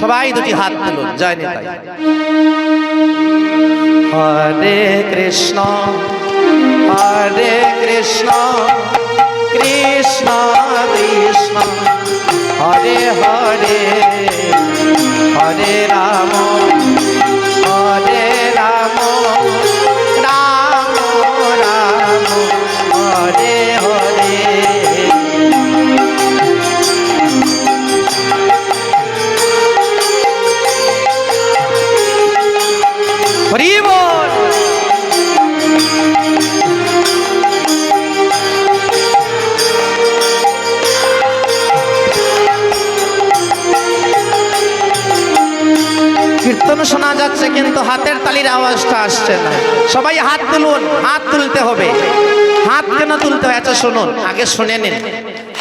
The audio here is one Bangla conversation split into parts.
সবাই দুটি হাত তুলুন, জয় নিতাই। হরে কৃষ্ণ হরে কৃষ্ণ কৃষ্ণ কৃষ্ণ হরে হরে হরে রাম হরে রাম রাম রাম হরে হরে। হরি বল। কীর্তন শোনা যাচ্ছে কিন্তু হাতের তালির আওয়াজটা আসছে না। সবাই হাত তুলুন, হাত তুলতে হবে। হাত কেন তুলতে হয় আচ্ছা শুনুন, আগে শুনে নিন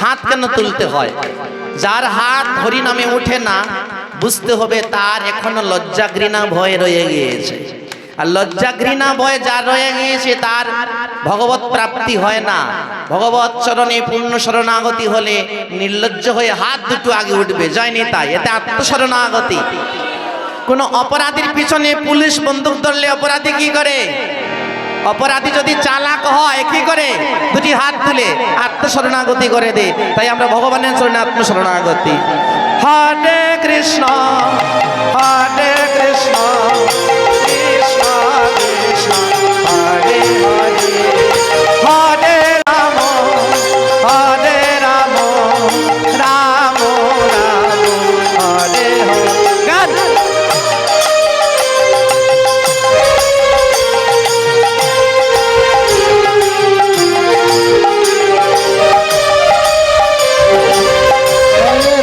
হাত কেন তুলতে হয়। যার হাত হরি নামে ওঠে না বুঝতে হবে তার এখনো লজ্জা ঘৃণা ভয় রয়ে গিয়েছে। আর লজ্জা ঘৃণা ভয় যার রয়ে গিয়েছে তার ভগবত প্রাপ্তি হয় না। ভগবত চরণে পূর্ণ শরণাগতি হলে নির্লজ্জ হয়ে হাত দুটো আগে উঠবে, জয় নিতাই। এতে আত্মশরণাগতি। কোন অপরাধীর পিছনে পুলিশ বন্দুক ধরলে অপরাধী কি করে? অপরাধী যদি চালাক হয় কি করে? দুটি হাত তুলে আত্মশরণাগতি করে দে। তাই আমরা ভগবানের চরণে আত্মশরণাগতি। হরে কৃষ্ণ হরে কৃষ্ণ কৃষ্ণ কৃষ্ণ হরে হরে হরে রাম হরে রাম রাম রাম হরে হরে। গান।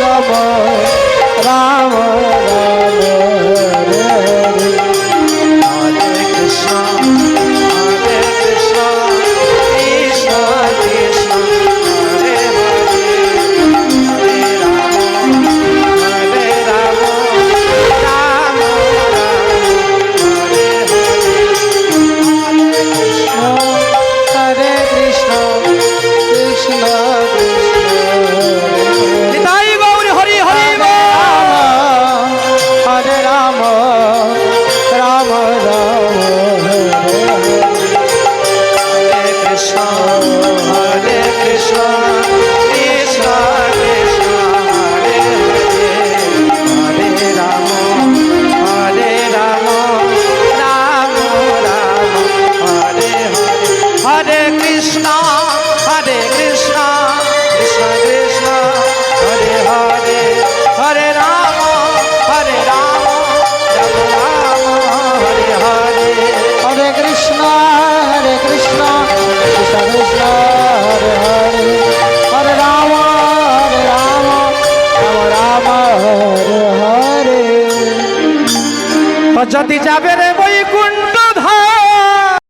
রাম রাম হরে কৃষ্ণ হরে কৃষ্ণ কৃষ্ণ কৃষ্ণ হরে হরে হরে রাম রাম রাম হরে হরে কৃষ্ণ কৃষ্ণ কৃষ্ণ নিতাই গৌর হরি হরি হরে রাম রাম রাম হরে কৃষ্ণ হরে কৃষ্ণ কৃষ্ণ কৃষ্ণ হরে হরে হরে রাম রাম রাম হরে হরে হরে কৃষ্ণ কৃষ্ণ কৃষ্ণ হরে হরে হরে রাম রাম রাম হরে হরে হরে কৃষ্ণ কৃষ্ণ কৃষ্ণ হরে হরে হরে রাম রাম রাম হরে হরে। যদি যাবে রে বৈকুণ্ঠ ধাম